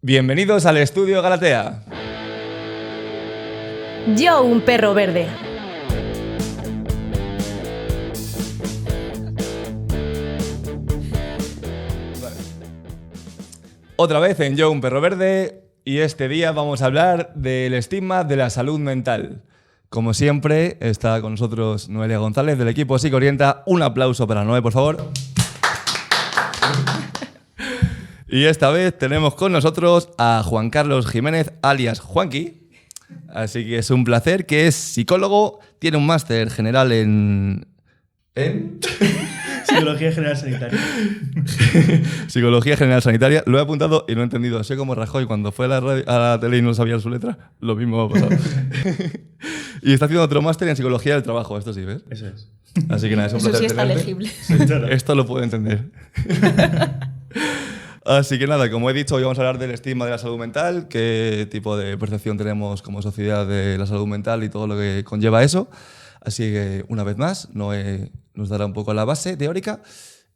Bienvenidos al Estudio Galatea. Yo, un perro verde. Otra vez en Yo, un perro verde, y este día vamos a hablar del estigma de la salud mental. Como siempre, está con nosotros Noelia González del equipo Psicorienta. Un aplauso para Noé, por favor. Y esta vez tenemos con nosotros a Juan Carlos Jiménez, alias Juanqui. Así que es un placer, que es psicólogo, tiene un máster general en... Psicología General Sanitaria. Psicología General Sanitaria. Lo he apuntado y no he entendido. Soy como Rajoy cuando fue a la tele y no sabía su letra. Lo mismo ha pasado. Y está haciendo otro máster en Psicología del Trabajo. Esto sí, ¿ves? Eso es. Así que nada, es un Eso placer sí está tenerte. legible. Sí, claro. Esto lo puedo entender. Así que nada, como he dicho, hoy vamos a hablar del estigma de la salud mental, qué tipo de percepción tenemos como sociedad de la salud mental y todo lo que conlleva eso. Así que, una vez más, Noé nos dará un poco la base teórica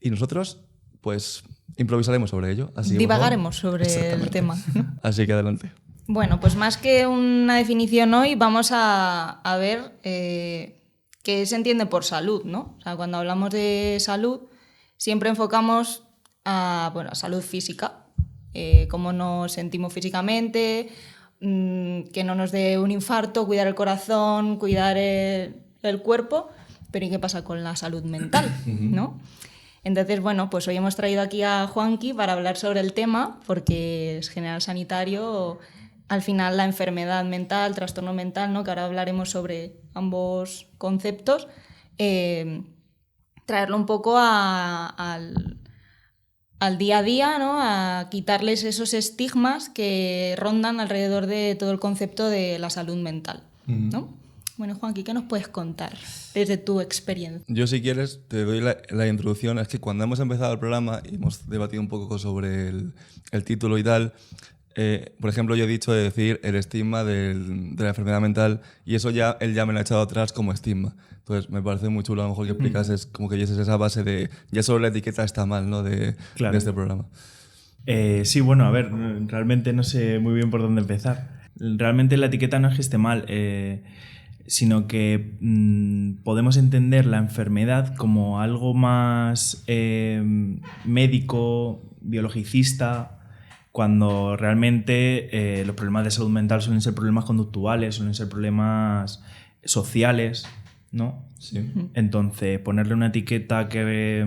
y nosotros, pues, improvisaremos sobre ello. Así que, Divagaremos sobre el Exactamente. tema. Así que adelante. Bueno, pues más que una definición hoy, vamos a ver qué se entiende por salud, ¿no? O sea, cuando hablamos de salud, siempre enfocamos a salud física, cómo nos sentimos físicamente, que no nos dé un infarto, cuidar el corazón, cuidar el cuerpo, pero ¿y qué pasa con la salud mental, ¿no? Entonces, bueno, pues hoy hemos traído aquí a Juanqui para hablar sobre el tema, porque es general sanitario, al final la enfermedad mental, trastorno mental, ¿no? Que ahora hablaremos sobre ambos conceptos, traerlo un poco al día a día, ¿no? A quitarles esos estigmas que rondan alrededor de todo el concepto de la salud mental, ¿no? Bueno, Juanqui, ¿qué nos puedes contar desde tu experiencia? Yo, si quieres, te doy la introducción. Es que cuando hemos empezado el programa y hemos debatido un poco sobre el título y tal, por ejemplo, yo he dicho de decir el estigma de la enfermedad mental, y eso ya él ya me lo ha echado atrás como estigma. Entonces, me parece muy chulo a lo mejor que explicases como que dieses esa base de ya solo la etiqueta está mal, ¿no? de este programa. Sí, bueno, a ver, realmente no sé muy bien por dónde empezar. Realmente la etiqueta no es que esté mal, sino que podemos entender la enfermedad como algo más médico, biologicista, cuando realmente los problemas de salud mental suelen ser problemas conductuales, suelen ser problemas sociales, ¿no? Sí. Entonces, ponerle una etiqueta que...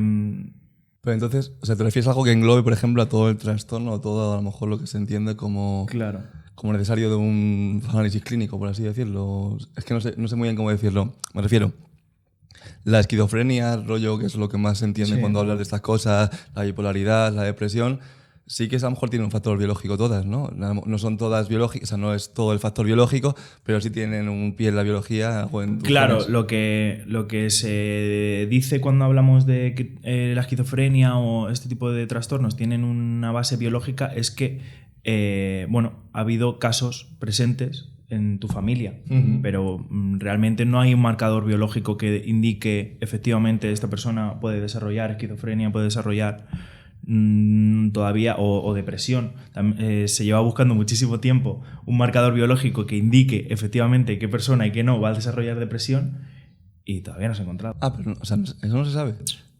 Pero entonces, o sea, ¿te refieres a algo que englobe, por ejemplo, a todo el trastorno o todo a lo mejor lo que se entiende como, Claro. como necesario de un análisis clínico, por así decirlo? Es que no sé muy bien cómo decirlo. Me refiero, la esquizofrenia, rollo, que es lo que más se entiende Sí. cuando hablas de estas cosas, la bipolaridad, la depresión, sí que a lo mejor tienen un factor biológico todas, ¿no? No son todas biológicas, o sea, no es todo el factor biológico, pero sí tienen un pie en la biología o en tus Claro, genes. lo que se dice cuando hablamos de que la esquizofrenia o este tipo de trastornos tienen una base biológica es que, ha habido casos presentes en tu familia, pero realmente no hay un marcador biológico que indique efectivamente esta persona puede desarrollar esquizofrenia, puede desarrollar todavía o depresión. Se lleva buscando muchísimo tiempo un marcador biológico que indique efectivamente qué persona y qué no va a desarrollar depresión y todavía no se ha encontrado. Pero o sea, eso no se sabe.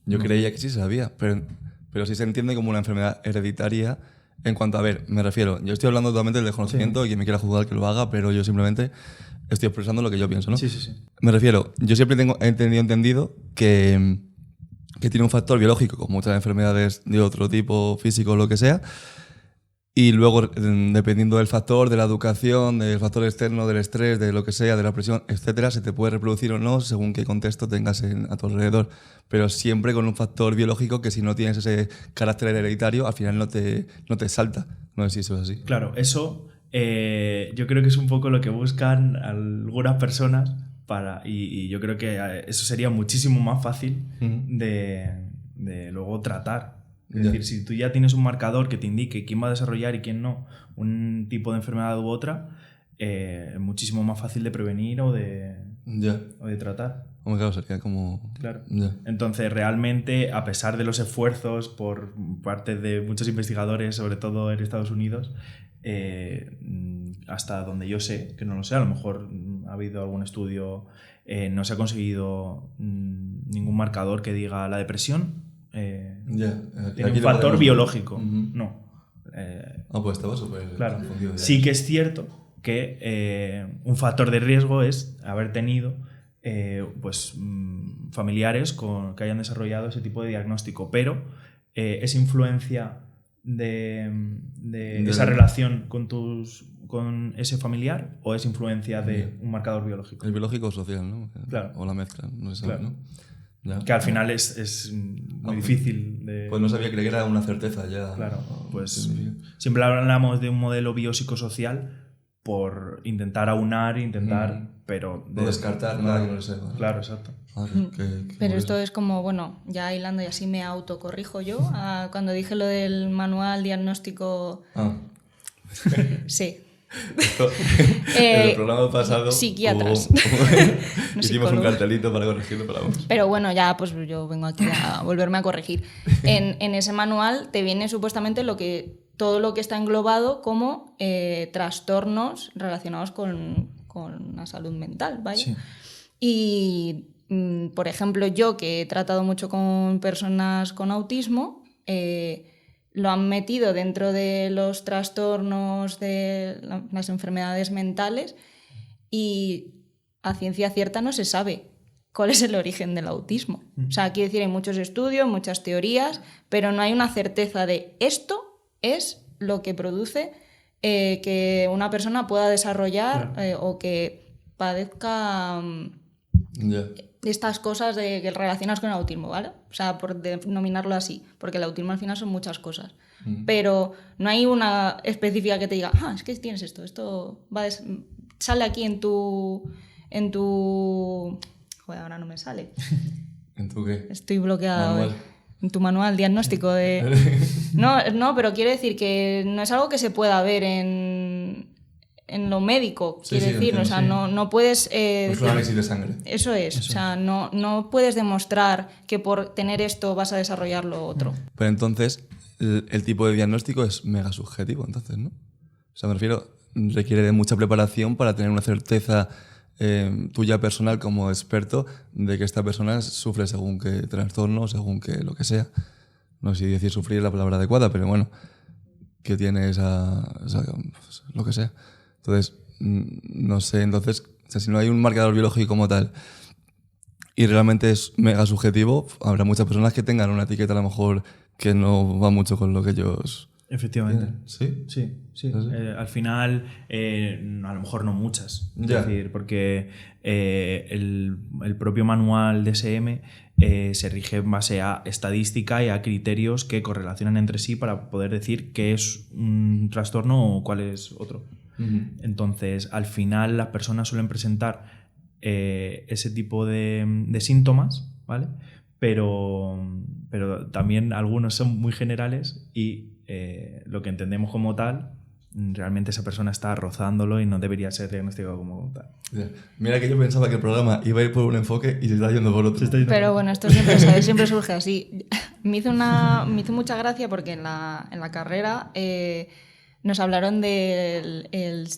Yo creía que sí se sabía, pero sí se entiende como una enfermedad hereditaria en cuanto a ver, me refiero, yo estoy hablando totalmente del desconocimiento y quien me quiera juzgar que lo haga, pero yo simplemente estoy expresando lo que yo pienso, ¿no? Sí. Me refiero, yo siempre he entendido que tiene un factor biológico, como muchas enfermedades de otro tipo, físico o lo que sea, y luego, dependiendo del factor, de la educación, del factor externo, del estrés, de lo que sea, de la presión, etcétera, se te puede reproducir o no según qué contexto tengas a tu alrededor. Pero siempre con un factor biológico que si no tienes ese carácter hereditario, al final no te salta. No sé si eso es así. Claro, eso yo creo que es un poco lo que buscan algunas personas y yo creo que eso sería muchísimo más fácil de luego tratar. Es decir, si tú ya tienes un marcador que te indique quién va a desarrollar y quién no un tipo de enfermedad u otra, es muchísimo más fácil de prevenir o de tratar. Hombre, claro, sería como... Claro. Ya. Entonces, realmente, a pesar de los esfuerzos por parte de muchos investigadores, sobre todo en Estados Unidos, hasta donde yo sé, que no lo sé, a lo mejor ha habido algún estudio, no se ha conseguido ningún marcador que diga la depresión tiene un factor biológico. No. Pues estaba súper claro. confundido. Sí que es cierto que un factor de riesgo es haber tenido familiares que hayan desarrollado ese tipo de diagnóstico, pero es influencia de esa relación con ese familiar o es influencia de un marcador biológico. El biológico o social, ¿no? Claro. O la mezcla, no se sabe, Claro. ¿no? Ya. Que al final es muy difícil de... Pues no sabía, creía que era una certeza ya. Claro, pues siempre hablamos de un modelo biopsicosocial por intentar aunar, pero... No descartar nada que no se sepa. Claro, exacto. Pero esto es como, bueno, ya hilando y así me autocorrijo yo, cuando dije lo del manual diagnóstico... Sí. En el programa pasado psiquiatras. hicimos un cartelito para corregirlo, pero vamos. Pero bueno, ya pues yo vengo aquí a volverme a corregir. En ese manual te viene supuestamente todo lo que está englobado como trastornos relacionados con la salud mental, ¿vale? Sí. Y, por ejemplo, yo que he tratado mucho con personas con autismo, lo han metido dentro de los trastornos de las enfermedades mentales y a ciencia cierta no se sabe cuál es el origen del autismo. O sea, quiero decir, hay muchos estudios, muchas teorías, pero no hay una certeza de esto es lo que produce que una persona pueda desarrollar o que padezca estas cosas que relacionas con el autismo, ¿vale? O sea, por denominarlo así, porque el autismo al final son muchas cosas. Pero no hay una específica que te diga, es que tienes esto sale aquí en tu... Joder, ahora no me sale. ¿En tu qué? Estoy bloqueada Manual. hoy. En tu manual diagnóstico de... No, pero quiero decir que no es algo que se pueda ver en lo médico, quiero decir. Entiendo, o sea, no puedes... Es un análisis de sangre. Eso es. O sea, no puedes demostrar que por tener esto vas a desarrollar lo otro. Pero entonces, el tipo de diagnóstico es mega subjetivo, entonces, ¿no? O sea, me refiero, requiere de mucha preparación para tener una certeza tuya personal como experto de que esta persona sufre según qué trastorno, según qué lo que sea. No sé si decir sufrir es la palabra adecuada, pero bueno, que tiene lo que sea. Entonces, no sé, o sea, si no hay un marcador biológico como tal y realmente es mega subjetivo, habrá muchas personas que tengan una etiqueta a lo mejor que no va mucho con lo que ellos... Efectivamente. ¿Sí? Sí. Al final, a lo mejor no muchas. Ya. Es decir, porque el propio manual DSM se rige en base a estadística y a criterios que correlacionan entre sí para poder decir qué es un trastorno o cuál es otro. Entonces, al final, las personas suelen presentar ese tipo de síntomas, ¿vale? Pero también algunos son muy generales y lo que entendemos como tal, realmente esa persona está rozándolo y no debería ser diagnosticado como tal. Mira que yo pensaba que el programa iba a ir por un enfoque y se está yendo por otro. Pero bueno, esto siempre surge así. Me hizo mucha gracia porque en la carrera nos hablaron del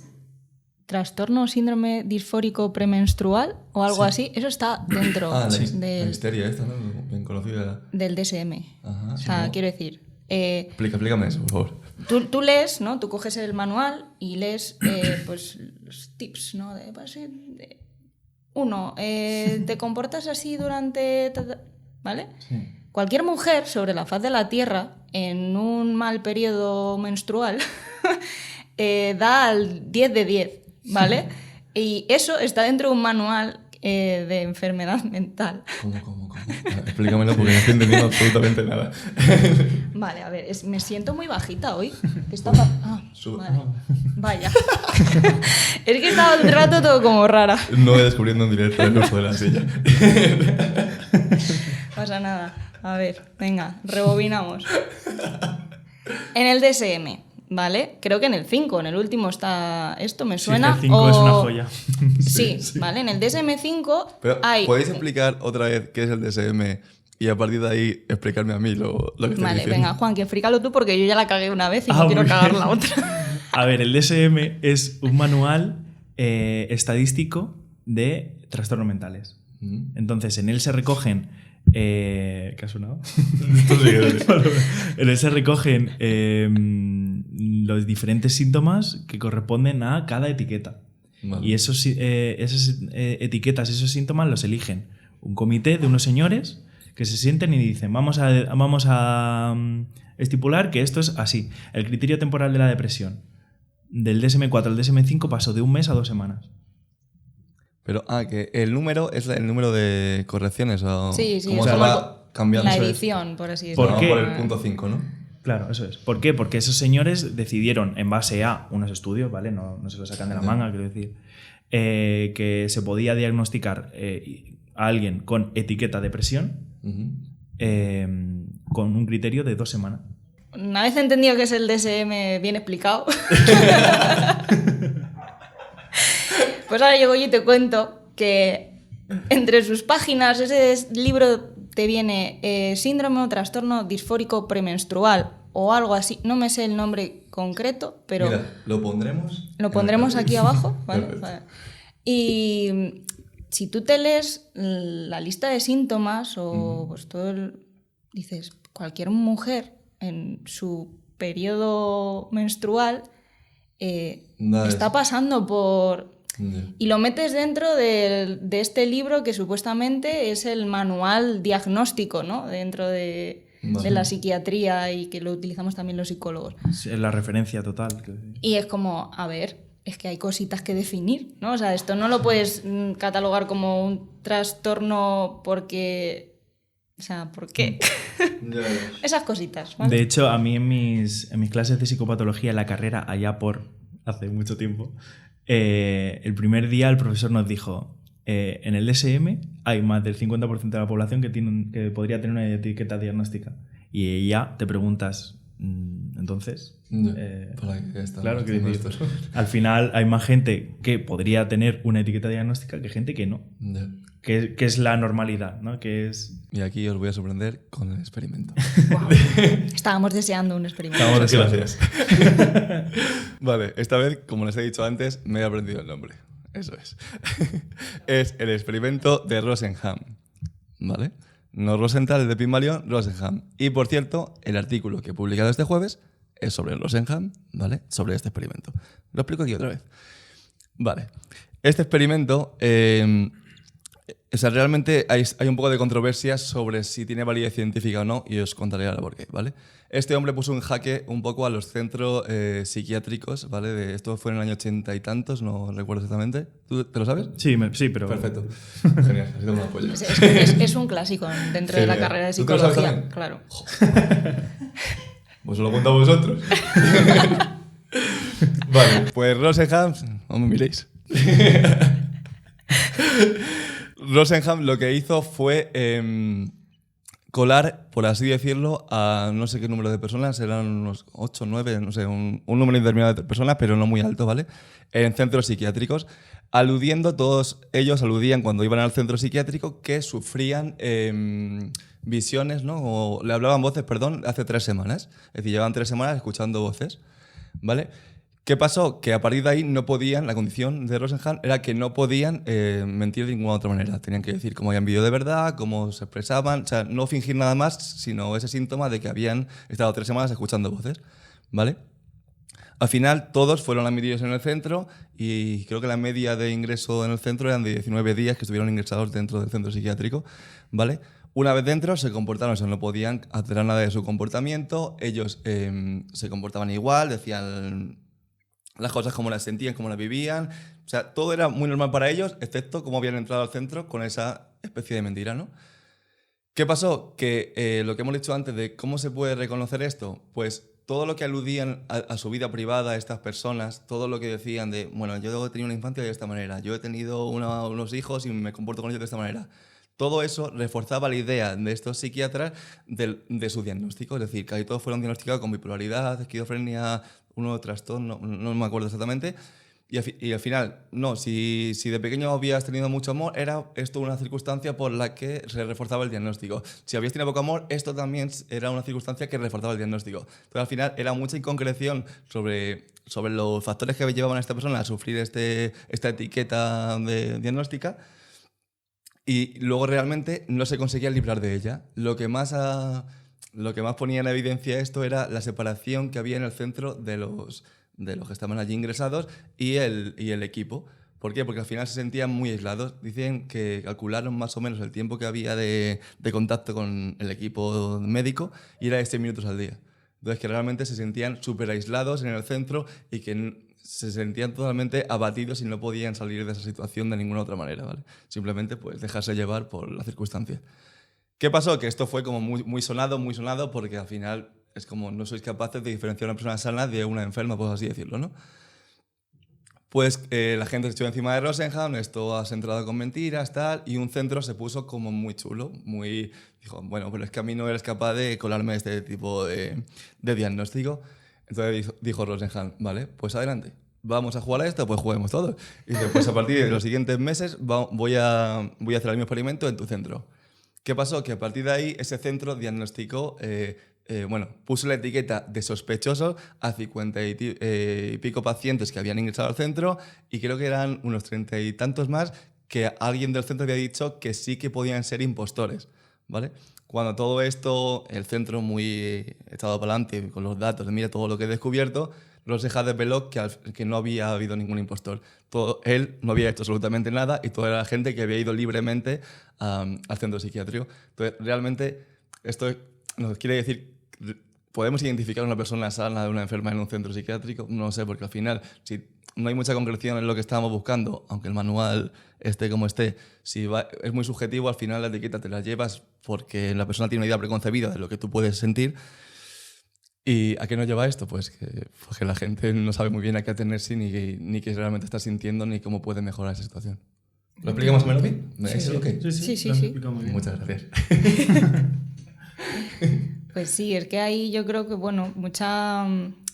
trastorno síndrome disfórico premenstrual o algo así. Eso está dentro la histeria esta, ¿no? Bien conocida. Del DSM. Ajá, o sea, quiero decir... Explícame eso, por favor. Tú lees, ¿no? Tú coges el manual y lees pues, los tips, ¿no? Uno, te comportas así durante... ¿Vale? Sí. Cualquier mujer sobre la faz de la Tierra en un mal periodo menstrual da al 10 de 10, ¿vale? Y eso está dentro de un manual de enfermedad mental. ¿Cómo? Explícamelo porque no estoy entendiendo absolutamente nada. Vale, a ver, me siento muy bajita hoy. Vale. Vaya. Es que estaba un rato todo como rara. No voy descubriendo en directo el uso de la silla. Pasa nada. A ver, venga, rebobinamos. En el DSM, ¿vale? Creo que en el 5, en el último está... Esto me suena... Sí, el 5 es una joya. Sí, ¿vale? En el DSM-5 hay... ¿Podéis explicar otra vez qué es el DSM y a partir de ahí explicarme a mí lo que estáis Vale, diciendo? venga, Juan, que explícalo tú porque yo ya la cagué una vez y no quiero cagar la otra. A ver, el DSM es un manual estadístico de trastornos mentales. Entonces, en él se recogen... ¿Qué ha sonado? En él se recogen los diferentes síntomas que corresponden a cada etiqueta. Vale. Y esas etiquetas, esos síntomas los eligen un comité de unos señores que se sienten y dicen vamos a estipular que esto es así. El criterio temporal de la depresión del DSM-4 al DSM-5 pasó de 1 mes a 2 semanas. Pero, que el número es el número de correcciones o Sí, cómo es se como va cambiando. la ¿sabes? edición, por así decirlo. ¿Por qué? Por el punto 5, ¿no? Claro, eso es. ¿Por qué? Porque esos señores decidieron, en base a unos estudios, ¿vale? No se lo sacan de la manga, quiero decir, que se podía diagnosticar a alguien con etiqueta depresión con un criterio de 2 semanas. Una vez entendido que es el DSM bien explicado, pues ahora llego yo y te cuento que entre sus páginas ese libro te viene síndrome o trastorno disfórico premenstrual o algo así. No me sé el nombre concreto, pero... Mira, lo pondremos. Lo pondremos aquí abajo, ¿vale? Perfecto. Y si tú te lees la lista de síntomas o pues dices, cualquier mujer en su periodo menstrual está pasando por... Y lo metes dentro de este libro que supuestamente es el manual diagnóstico, ¿no? Dentro de la psiquiatría y que lo utilizamos también los psicólogos. Es la referencia total. Y es como, a ver, es que hay cositas que definir, ¿no? O sea, esto no lo puedes catalogar como un trastorno porque... O sea, ¿por qué? Esas cositas, ¿vale? De hecho, a mí en mis clases de psicopatología en la carrera, allá por hace mucho tiempo, el primer día el profesor nos dijo, en el DSM hay más del 50% de la población que podría tener una etiqueta diagnóstica. Y ya te preguntas, entonces... ¿Para qué estamos claro que haciendo decir, esto? al final hay más gente que podría tener una etiqueta diagnóstica que gente que no. Que es la normalidad, ¿no? Que es... Y aquí os voy a sorprender con el experimento. Wow. Estábamos deseando un experimento. Gracias. Vale, esta vez, como les he dicho antes, me he aprendido el nombre. Eso es. Es el experimento de Rosenham. ¿Vale? No Rosenthal, el de Pygmalion, Rosenham. Y por cierto, el artículo que he publicado este jueves es sobre Rosenham, ¿vale? Sobre este experimento. Lo explico aquí otra vez. Vale. Este experimento... o sea, realmente hay un poco de controversia sobre si tiene validez científica o no, y os contaré ahora por qué, ¿vale? Este hombre puso en jaque un poco a los centros psiquiátricos, ¿vale? Esto fue en el año 80 y tantos, no recuerdo exactamente. ¿Tú te lo sabes? Sí, pero... Perfecto. Genial, ha sido una polla. Es un clásico dentro de la carrera de ¿Tú te lo sabes psicología, también? claro. Pues os lo cuento a vosotros. Vale, pues Rosenham, no me miréis. Rosenham lo que hizo fue colar, por así decirlo, a no sé qué número de personas, eran unos 8, 9, no sé, un número indeterminado de personas, pero no muy alto, ¿vale? En centros psiquiátricos, todos ellos aludían cuando iban al centro psiquiátrico que sufrían visiones, ¿no? O le hablaban voces, perdón, hace 3 semanas. Es decir, llevaban 3 semanas escuchando voces, ¿vale? ¿Qué pasó? Que a partir de ahí no podían, la condición de Rosenham era que no podían mentir de ninguna otra manera. Tenían que decir cómo habían vivido de verdad, cómo se expresaban, o sea, no fingir nada más, sino ese síntoma de que habían estado 3 semanas escuchando voces, ¿vale? Al final, todos fueron admitidos en el centro y creo que la media de ingreso en el centro eran de 19 días que estuvieron ingresados dentro del centro psiquiátrico, ¿vale? Una vez dentro se comportaron, o sea, no podían alterar nada de su comportamiento, ellos se comportaban igual, decían las cosas como las sentían, como las vivían, o sea, todo era muy normal para ellos, excepto cómo habían entrado al centro con esa especie de mentira, ¿no? ¿Qué pasó? Que lo que hemos dicho antes de cómo se puede reconocer esto, pues todo lo que aludían a su vida privada estas personas, todo lo que decían de, bueno, yo he tenido una infancia de esta manera, yo he tenido unos hijos y me comporto con ellos de esta manera. Todo eso reforzaba la idea de estos psiquiatras de su diagnóstico, es decir, casi todos fueron diagnosticados con bipolaridad, esquizofrenia, uno trastorno, no me acuerdo exactamente, Y al final, no, si de pequeño habías tenido mucho amor, era esto una circunstancia por la que se reforzaba el diagnóstico. Si habías tenido poco amor, esto también era una circunstancia que reforzaba el diagnóstico. Entonces, al final, era mucha inconcreción sobre los factores que llevaban a esta persona a sufrir esta etiqueta diagnóstica, y luego realmente no se conseguía librar de ella. Lo que más ponía en evidencia esto era la separación que había en el centro de los que estaban allí ingresados y el equipo. ¿Por qué? Porque al final se sentían muy aislados. Dicen que calcularon más o menos el tiempo que había de contacto con el equipo médico y era de 6 minutos al día. Entonces, que realmente se sentían súper aislados en el centro y que se sentían totalmente abatidos y no podían salir de esa situación de ninguna otra manera, ¿vale? Simplemente pues dejarse llevar por la circunstancia. ¿Qué pasó? Que esto fue como muy sonado, porque al final es como no sois capaces de diferenciar a una persona sana de una enferma, pues así decirlo, ¿no? Pues la gente se echó encima de Rosenhan, esto ha entrado con mentiras, tal, y un centro se puso como muy chulo, dijo, bueno, pero es que a mí no eres capaz de colarme este tipo de diagnóstico. Entonces dijo Rosenhan, vale, pues adelante, vamos a jugar a esto, pues juguemos todos. Y dice, pues a partir de los siguientes meses voy a hacer el mismo experimento en tu centro. ¿Qué pasó? Que a partir de ahí ese centro diagnosticó, puso la etiqueta de sospechoso a 50 y pico pacientes que habían ingresado al centro, y creo que eran unos 30 y tantos más que alguien del centro había dicho que sí que podían ser impostores, ¿vale? Cuando todo esto, el centro muy echado para adelante con los datos, mira todo lo que he descubierto, Rosenhan desveló que no había habido ningún impostor. Él no había hecho absolutamente nada y toda la gente que había ido libremente al centro psiquiátrico. Entonces, realmente, esto nos quiere decir, ¿podemos identificar a una persona sana de una enferma en un centro psiquiátrico? No sé, porque al final, si no hay mucha concreción en lo que estábamos buscando, aunque el manual esté como esté, es muy subjetivo, al final la etiqueta te la llevas porque la persona tiene una idea preconcebida de lo que tú puedes sentir. ¿Y a qué nos lleva esto? Pues que la gente no sabe muy bien a qué atenerse, ni qué realmente está sintiendo, ni cómo puede mejorar esa situación. ¿Lo explicamos más o menos bien? ¿Me dais el ok? Sí. Lo has explicado muy bien. Muchas gracias. Pues sí, es que hay yo creo que mucha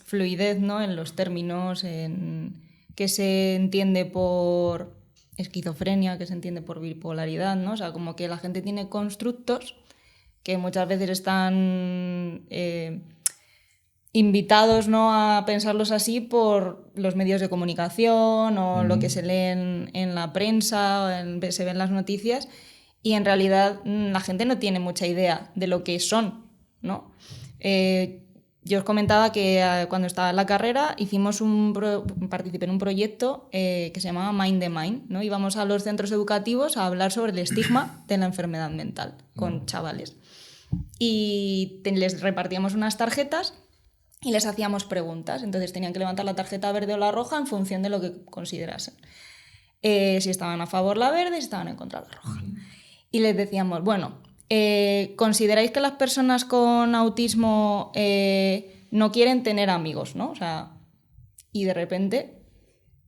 fluidez, ¿no? En los términos, en qué se entiende por esquizofrenia, qué se entiende por bipolaridad, ¿no? O sea, como que la gente tiene constructos que muchas veces están invitados, ¿no?, a pensarlos así por los medios de comunicación o lo que se lee en la prensa, o se ve en las noticias, y en realidad la gente no tiene mucha idea de lo que son, ¿no? Yo os comentaba que cuando estaba en la carrera participé en un proyecto que se llamaba Mind the Mind, ¿no? Íbamos a los centros educativos a hablar sobre el estigma de la enfermedad mental con chavales. Y les repartíamos unas tarjetas y les hacíamos preguntas. Entonces tenían que levantar la tarjeta verde o la roja en función de lo que considerasen. Si estaban a favor la verde, si estaban en contra la roja. Y les decíamos, bueno, ¿consideráis que las personas con autismo no quieren tener amigos, ¿no? O sea, y de repente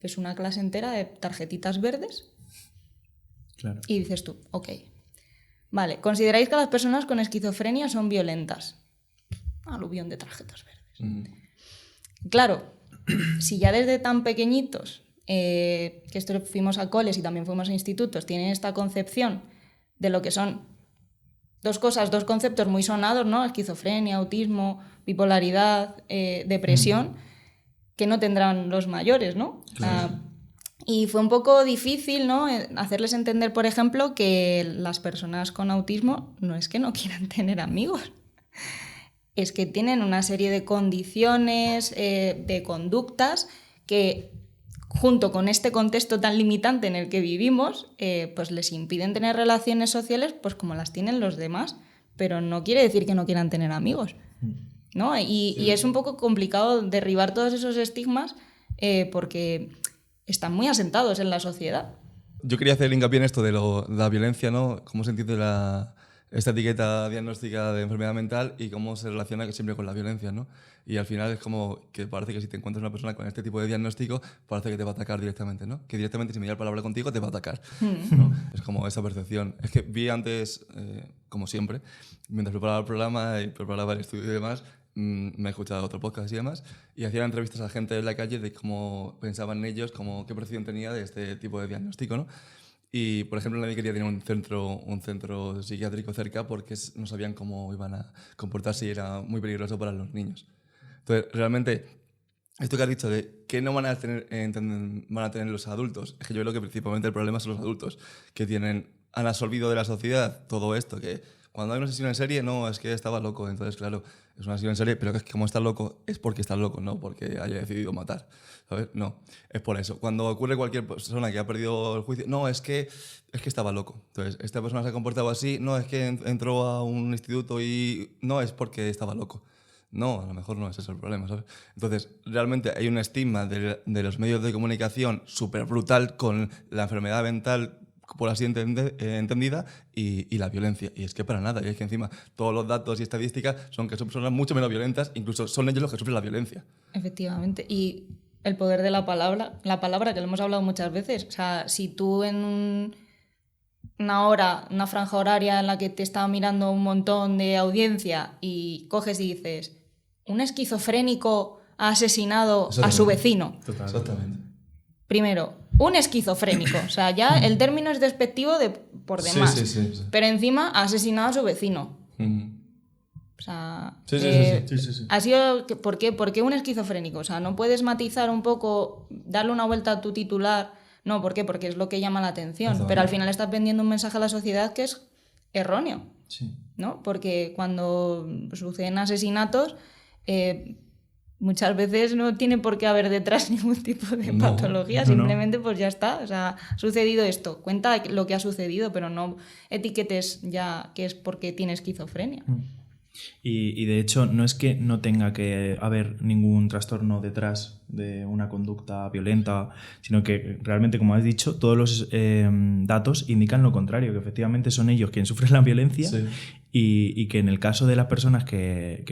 ves una clase entera de tarjetitas verdes. Claro. Y dices tú, ok. Vale, ¿consideráis que las personas con esquizofrenia son violentas? Aluvión de tarjetas verdes. Claro, si ya desde tan pequeñitos, que esto fuimos a coles y también fuimos a institutos, tienen esta concepción de lo que son dos conceptos muy sonados, ¿no? Esquizofrenia, autismo, bipolaridad, depresión, que no tendrán los mayores, ¿no? Claro. Y fue un poco difícil, ¿no?, hacerles entender, por ejemplo, que las personas con autismo no es que no quieran tener amigos, es que tienen una serie de condiciones, de conductas que, junto con este contexto tan limitante en el que vivimos, pues les impiden tener relaciones sociales pues como las tienen los demás, pero no quiere decir que no quieran tener amigos, ¿no? Y es un poco complicado derribar todos esos estigmas porque están muy asentados en la sociedad. Yo quería hacer hincapié en esto de la violencia, ¿no? Cómo se entiende esta etiqueta diagnóstica de enfermedad mental y cómo se relaciona siempre con la violencia, ¿no? Y al final es como que parece que si te encuentras una persona con este tipo de diagnóstico, parece que te va a atacar directamente, ¿no? Que directamente sin mediar palabra contigo te va a atacar, ¿no? Es como esa percepción. Es que vi antes, como siempre, mientras preparaba el programa y preparaba el estudio y demás, me he escuchado otro podcast y demás, y hacían entrevistas a gente en la calle de cómo pensaban ellos, qué percepción tenía de este tipo de diagnóstico, ¿no? Y, por ejemplo, nadie quería tener un centro psiquiátrico cerca porque no sabían cómo iban a comportarse y era muy peligroso para los niños. Entonces, realmente, esto que has dicho de que no van a tener los adultos, es que yo creo que principalmente el problema son los adultos, que han absorbido de la sociedad todo esto, que cuando hay un asesino en serie, no, es que estaba loco. Entonces, claro, es un asesino en serie, pero es que como está loco, es porque está loco, no porque haya decidido matar. ¿Sabes? No, es por eso. Cuando ocurre cualquier persona que ha perdido el juicio, no, es que estaba loco. Entonces, esta persona se ha comportado así, no, es que entró a un instituto y no, es porque estaba loco. No, a lo mejor no es ese el problema, ¿sabes? Entonces, realmente hay un estigma de los medios de comunicación súper brutal con la enfermedad mental, por así entendida, y la violencia. Y es que para nada. Y es que encima todos los datos y estadísticas son que son personas mucho menos violentas, incluso son ellos los que sufren la violencia. Efectivamente. Y el poder de la palabra que lo hemos hablado muchas veces. O sea, si tú en una franja horaria en la que te está mirando un montón de audiencia y coges y dices, un esquizofrénico ha asesinado a su vecino. Exactamente. Primero, un esquizofrénico. O sea, ya el término es despectivo por demás. Sí. Pero encima ha asesinado a su vecino. O sea, Sí. ha sido... ¿Por qué un esquizofrénico? O sea, ¿no puedes matizar un poco, darle una vuelta a tu titular? No, ¿por qué? Porque es lo que llama la atención. Pero al final estás vendiendo un mensaje a la sociedad que es erróneo. Sí. ¿No? Porque cuando suceden asesinatos... muchas veces no tiene por qué haber detrás ningún tipo de patología, simplemente pues ya está, o sea, ha sucedido esto, cuenta lo que ha sucedido, pero no etiquetes ya que es porque tiene esquizofrenia. Y de hecho no es que no tenga que haber ningún trastorno detrás de una conducta violenta, sino que realmente, como has dicho, todos los datos indican lo contrario, que efectivamente son ellos quienes sufren la violencia. Sí. Y que en el caso de las personas que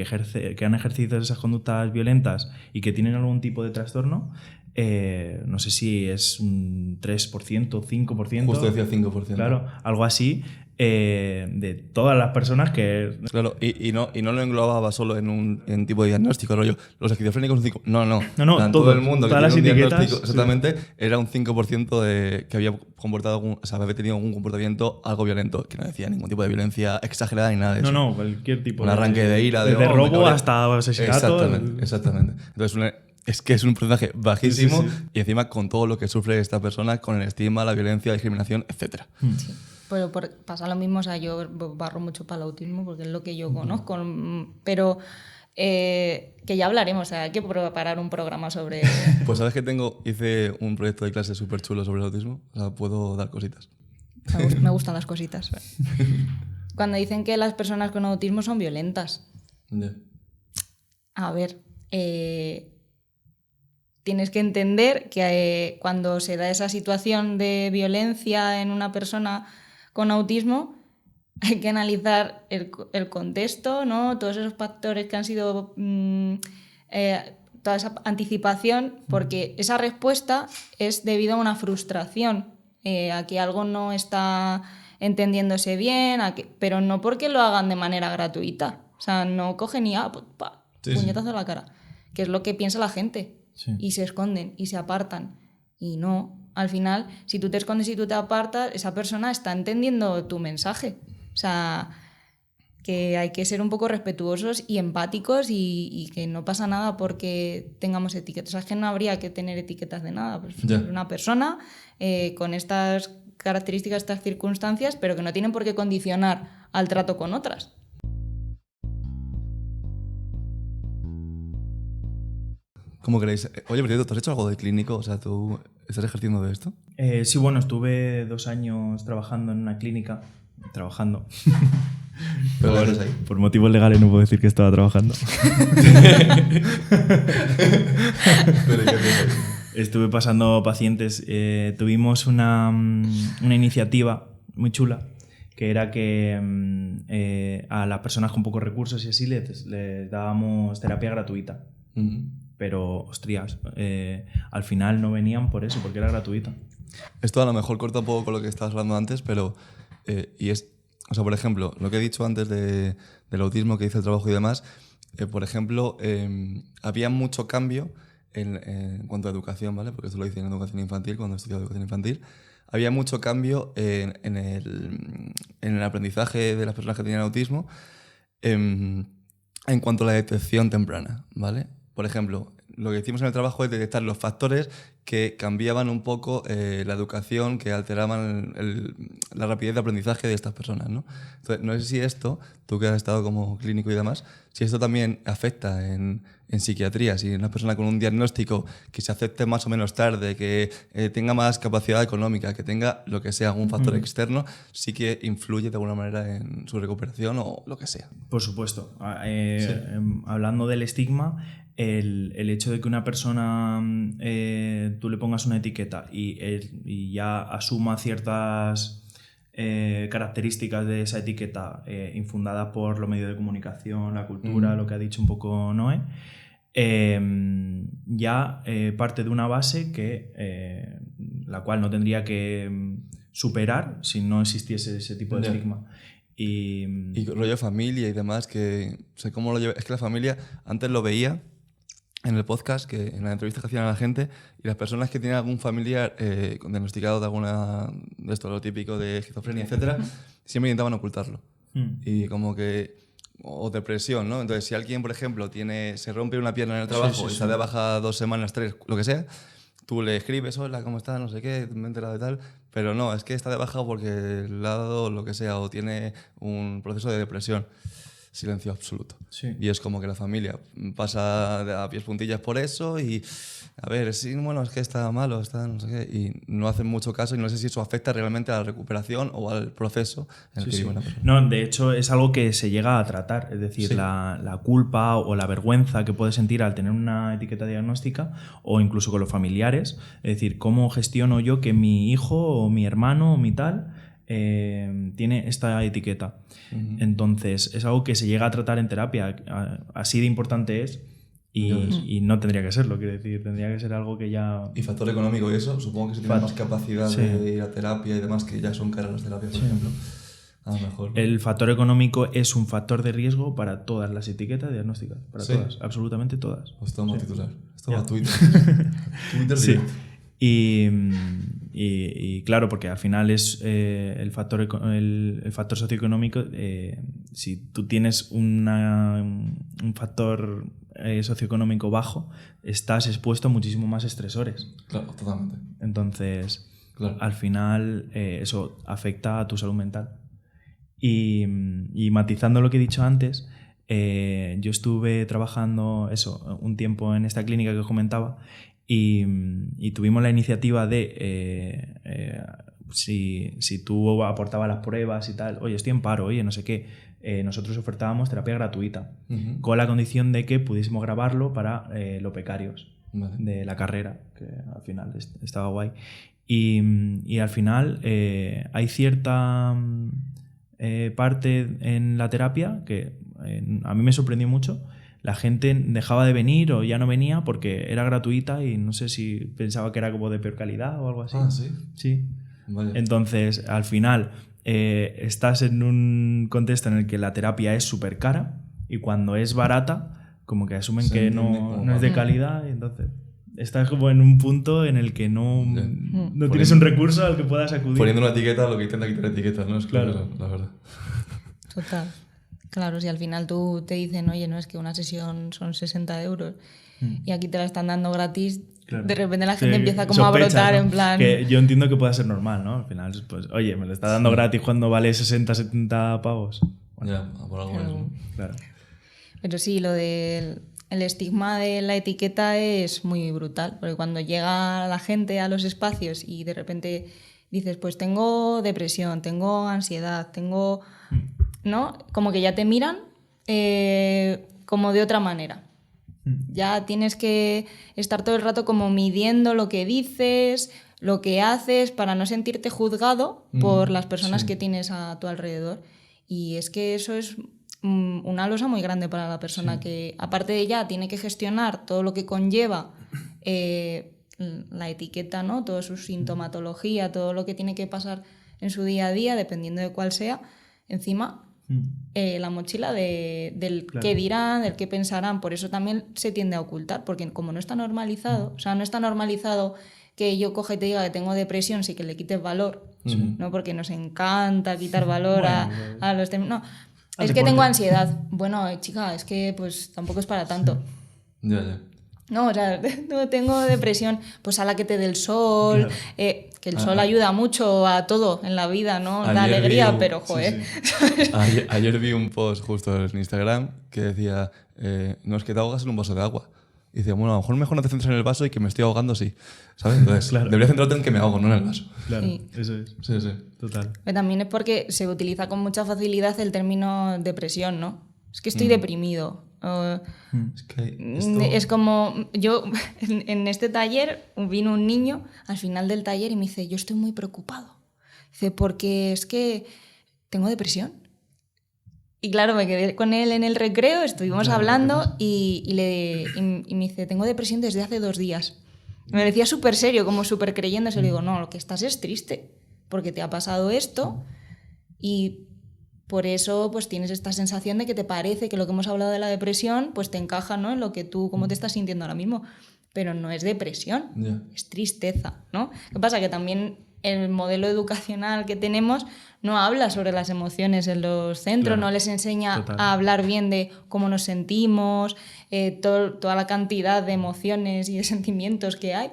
han ejercido esas conductas violentas y que tienen algún tipo de trastorno, no sé si es un 3%, 5%. Justo decía 5%. Claro, algo así, de todas las personas que... Claro, y no lo englobaba solo en tipo de diagnóstico, rollo, los esquizofrénicos un 5%. No, todo el mundo que todas tiene las un etiquetas, diagnóstico, exactamente, era un 5% que había había tenido algún comportamiento algo violento, que no decía ningún tipo de violencia exagerada ni nada de eso. No, cualquier tipo un arranque de ira, desde robo hasta asesinato. Exactamente. Entonces, es que es un porcentaje bajísimo. Sí. Y encima con todo lo que sufre esta persona, con el estigma, la violencia, la discriminación, etc. Sí. Pero pasa lo mismo, o sea, yo barro mucho para el autismo porque es lo que yo conozco, pero que ya hablaremos, o sea, hay que preparar un programa sobre... Pues sabes que hice un proyecto de clase súper chulo sobre el autismo, o sea, puedo dar cositas. Me gustan las cositas. Cuando dicen que las personas con autismo son violentas. Yeah. A ver, tienes que entender que cuando se da esa situación de violencia en una persona con autismo, hay que analizar el contexto, ¿no? Todos esos factores que han sido... toda esa anticipación, porque esa respuesta es debido a una frustración, a que algo no está entendiéndose bien, pero no porque lo hagan de manera gratuita. O sea, no cogen y puñetazo a la cara, que es lo que piensa la gente. Sí. Y se esconden y se apartan. Y no, al final, si tú te escondes y tú te apartas, esa persona está entendiendo tu mensaje. O sea, que hay que ser un poco respetuosos y empáticos y que no pasa nada porque tengamos etiquetas. O sea, es que no habría que tener etiquetas de nada. Pues una persona con estas características, estas circunstancias, pero que no tienen por qué condicionar al trato con otras. ¿Cómo queréis? Oye, pero ¿tú has hecho algo de clínico? O sea, ¿tú estás ejerciendo de esto? Sí, bueno, estuve 2 años trabajando en una clínica. Trabajando. Pero ¿qué haces ahí? Por motivos legales no puedo decir que estaba trabajando. Pero ¿qué haces ahí? Estuve pasando pacientes. Tuvimos una iniciativa muy chula, que era que a las personas con pocos recursos y así les dábamos terapia gratuita. Pero, hostias, al final no venían por eso, porque era gratuita. Esto a lo mejor corta un poco con lo que estabas hablando antes, pero... o sea, por ejemplo, lo que he dicho antes del autismo, que dice el trabajo y demás, por ejemplo, había mucho cambio en cuanto a educación, ¿vale? Porque esto lo hice en educación infantil, cuando estudié educación infantil. Había mucho cambio en el aprendizaje de las personas que tenían autismo en cuanto a la detección temprana, ¿vale? Por ejemplo, lo que hicimos en el trabajo es detectar los factores que cambiaban un poco la educación, que alteraban la rapidez de aprendizaje de estas personas, ¿no? Entonces, no sé si esto, tú que has estado como clínico y demás, si esto también afecta en psiquiatría, si una persona con un diagnóstico que se acepte más o menos tarde, que tenga más capacidad económica, que tenga lo que sea, algún factor externo, sí que influye de alguna manera en su recuperación o lo que sea. Por supuesto. Hablando del estigma, el hecho de que una persona tú le pongas una etiqueta y ya asuma ciertas características de esa etiqueta infundada por los medios de comunicación, la cultura, lo que ha dicho un poco Noé, ya parte de una base que la cual no tendría que superar si no existiese ese tipo de estigma. Y rollo familia y demás, que sé cómo lo lleva. Es que la familia, antes lo veía en el podcast, que en las entrevistas que hacían a la gente, y las personas que tienen algún familiar diagnosticado de alguna de esto, lo típico de esquizofrenia, etcétera, siempre intentaban ocultarlo. Y como que o depresión, ¿no? Entonces, si alguien, por ejemplo, se rompe una pierna en el trabajo y está de baja 2 semanas, 3, lo que sea, tú le escribes, hola, ¿cómo estás? No sé qué, me he enterado de tal, pero no, es que está de baja porque le ha dado lo que sea o tiene un proceso de depresión. Silencio absoluto. Sí. Y es como que la familia pasa a pies puntillas por eso y, a ver, sí, bueno, es que está malo, está no sé qué, y no hacen mucho caso y no sé si eso afecta realmente a la recuperación o al proceso en el que vive la persona. No, de hecho es algo que se llega a tratar, es decir, la culpa o la vergüenza que puedes sentir al tener una etiqueta diagnóstica o incluso con los familiares, es decir, ¿cómo gestiono yo que mi hijo o mi hermano o mi tal tiene esta etiqueta? Entonces es algo que se llega a tratar en terapia, así de importante es. Y no tendría que serlo, quiero decir, tendría que ser algo que ya... Y factor económico y eso, supongo que se tiene más capacidad de ir a terapia y demás, que ya son caras las terapias, por ejemplo. A lo mejor. El factor económico es un factor de riesgo para todas las etiquetas diagnósticas, para todas, absolutamente todas. Pues toma titular. Esto va a Twitter. Twitter sí. directo. Y claro, porque al final es el factor socioeconómico. Si tú tienes un factor socioeconómico bajo, estás expuesto a muchísimo más estresores. Claro, totalmente. Entonces, al final eso afecta a tu salud mental. Y matizando lo que he dicho antes, yo estuve trabajando un tiempo en esta clínica que os comentaba. Y tuvimos la iniciativa de si tú aportabas las pruebas y tal, oye, estoy en paro, oye, no sé qué, nosotros ofertábamos terapia gratuita, con la condición de que pudiésemos grabarlo para los becarios de la carrera, que al final estaba guay. Y al final hay cierta parte en la terapia que a mí me sorprendió mucho. La gente dejaba de venir o ya no venía porque era gratuita y no sé si pensaba que era como de peor calidad o algo así. Ah, ¿sí? Sí. Vaya. Entonces, al final, estás en un contexto en el que la terapia es súper cara y cuando es barata, como que asumen que no es de calidad y entonces estás como en un punto en el que no tienes un recurso al que puedas acudir. Poniendo una etiqueta lo que intenta quitar etiquetas, ¿no? Es claro, la verdad. Total. Claro, si al final tú te dicen, oye, no, es que una sesión son 60 euros y aquí te la están dando gratis, de repente la gente empieza como a brotar, ¿no? En plan... Que yo entiendo que pueda ser normal, ¿no? Al final, pues, oye, me lo está dando gratis cuando vale 60, 70 pavos. Bueno, ya, por algo es, ¿no? Claro. Pero sí, lo del estigma de la etiqueta es muy brutal, porque cuando llega la gente a los espacios y de repente dices, pues tengo depresión, tengo ansiedad, tengo... ¿no? Como que ya te miran como de otra manera. Ya tienes que estar todo el rato como midiendo lo que dices, lo que haces, para no sentirte juzgado por las personas que tienes a tu alrededor. Y es que eso es una losa muy grande para la persona que, aparte de ya, tiene que gestionar todo lo que conlleva la etiqueta, ¿no? Toda su sintomatología, todo lo que tiene que pasar en su día a día, dependiendo de cuál sea. Encima, la mochila del Claro. qué dirán, del qué pensarán. Por eso también se tiende a ocultar, porque como no está normalizado, o sea, no está normalizado que yo coja y te diga que tengo depresión, sí que le quites valor, ¿no? Porque nos encanta quitar valor a los temas. No, Al es que deporte. tengo ansiedad. Bueno, chica, es que pues tampoco es para tanto. Ya. No, o sea, no tengo depresión, pues a la que te dé el sol, Claro. que el sol ayuda mucho a todo en la vida, ¿no? Da Ayer alegría, vi- pero joder. Ayer vi un post justo en Instagram que decía, no, es que te ahogas en un vaso de agua. Y decía, bueno, a lo mejor no te centres en el vaso y que me estoy ahogando, sí. ¿Sabes? Entonces, Claro. debería centrarte en que me ahogo, no en el vaso. Claro, Sí. eso es. Sí, sí. Total. Pero también es porque se utiliza con mucha facilidad el término depresión, ¿no? Es que estoy deprimido. O, Es que es como, yo en este taller vino un niño al final del taller y me dice, yo estoy muy preocupado. Dice, porque es que tengo depresión. Y claro, me quedé con él en el recreo, estuvimos hablando y me dice, tengo depresión desde hace 2 días. Me decía súper serio, como súper creyéndose. Le digo, no, lo que estás es triste, porque te ha pasado esto y por eso pues tienes esta sensación de que te parece que lo que hemos hablado de la depresión pues te encaja, ¿no? En lo que tú, cómo te estás sintiendo ahora mismo. Pero no es depresión, Ya. es tristeza, ¿no? ¿Qué pasa? Que también el modelo educacional que tenemos no habla sobre las emociones en los centros, Claro, no les enseña total. a hablar bien de cómo nos sentimos, toda la cantidad de emociones y de sentimientos que hay,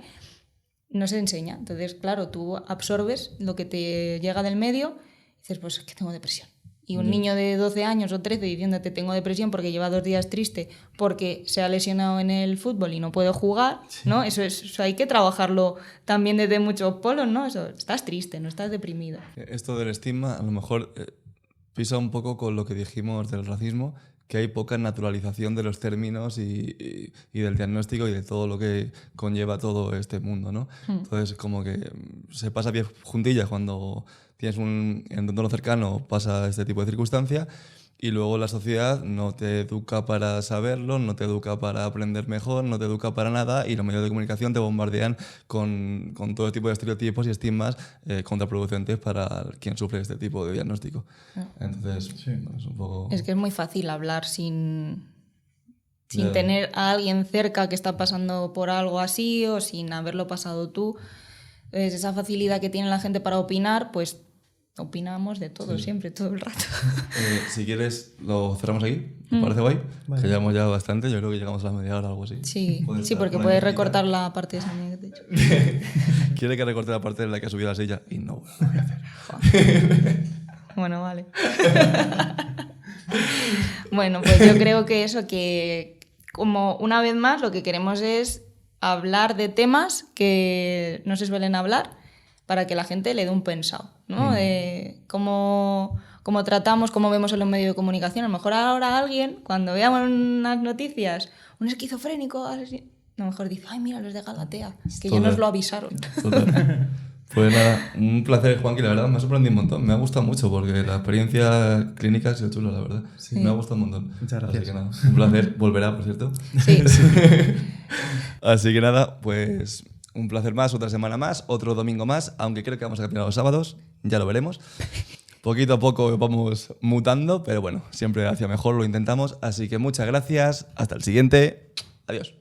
no se enseña. Entonces, claro, tú absorbes lo que te llega del medio y dices, pues es que tengo depresión. Y un niño de 12 años o 13 diciéndote tengo depresión porque lleva 2 días triste porque se ha lesionado en el fútbol y no puede jugar, ¿no? Eso hay que trabajarlo también desde muchos polos, ¿no? Eso, estás triste, no estás deprimido. Esto del estigma a lo mejor pisa un poco con lo que dijimos del racismo, que hay poca naturalización de los términos y del diagnóstico y de todo lo que conlleva todo este mundo, ¿no? Entonces, como que se pasa bien juntillas cuando tienes un entorno cercano, pasa este tipo de circunstancia y luego la sociedad no te educa para saberlo, no te educa para aprender mejor, no te educa para nada y los medios de comunicación te bombardean con todo tipo de estereotipos y estigmas contraproducentes para quien sufre este tipo de diagnóstico. Entonces, es un poco... Es que es muy fácil hablar sin Ya. tener a alguien cerca que está pasando por algo así o sin haberlo pasado tú. Entonces, esa facilidad que tiene la gente para opinar, pues opinamos de todo, siempre, todo el rato. Si quieres, lo cerramos aquí. ¿Te parece guay? Vale. Que llevamos ya bastante. Yo creo que llegamos a la media hora o algo así. Sí, Puedes sí, estar porque por puedes ahí. recortar la parte esa que te he dicho. Quiere que recorte la parte en la que ha subido la silla y no lo voy a hacer. Bueno, vale. Bueno, pues yo creo que eso, que como una vez más lo que queremos es hablar de temas que no se suelen hablar para que la gente le dé un pensado, ¿no? De cómo tratamos, cómo vemos en los medios de comunicación. A lo mejor ahora alguien, cuando veamos unas noticias, un esquizofrénico, así, a lo mejor dice, ay, mira, los de Galatea, que ya Total. nos lo avisaron. Total. Pues nada, un placer, Juanqui, la verdad me ha sorprendido un montón. Me ha gustado mucho porque la experiencia clínica ha sido chula, la verdad. Me ha gustado un montón. Muchas gracias. Así que nada, un placer. Volverá, por cierto. Sí. Así que nada, pues un placer más, otra semana más, otro domingo más, aunque creo que vamos a cambiar los sábados, ya lo veremos. Poquito a poco vamos mutando, pero bueno, siempre hacia mejor lo intentamos. Así que muchas gracias, hasta el siguiente. Adiós.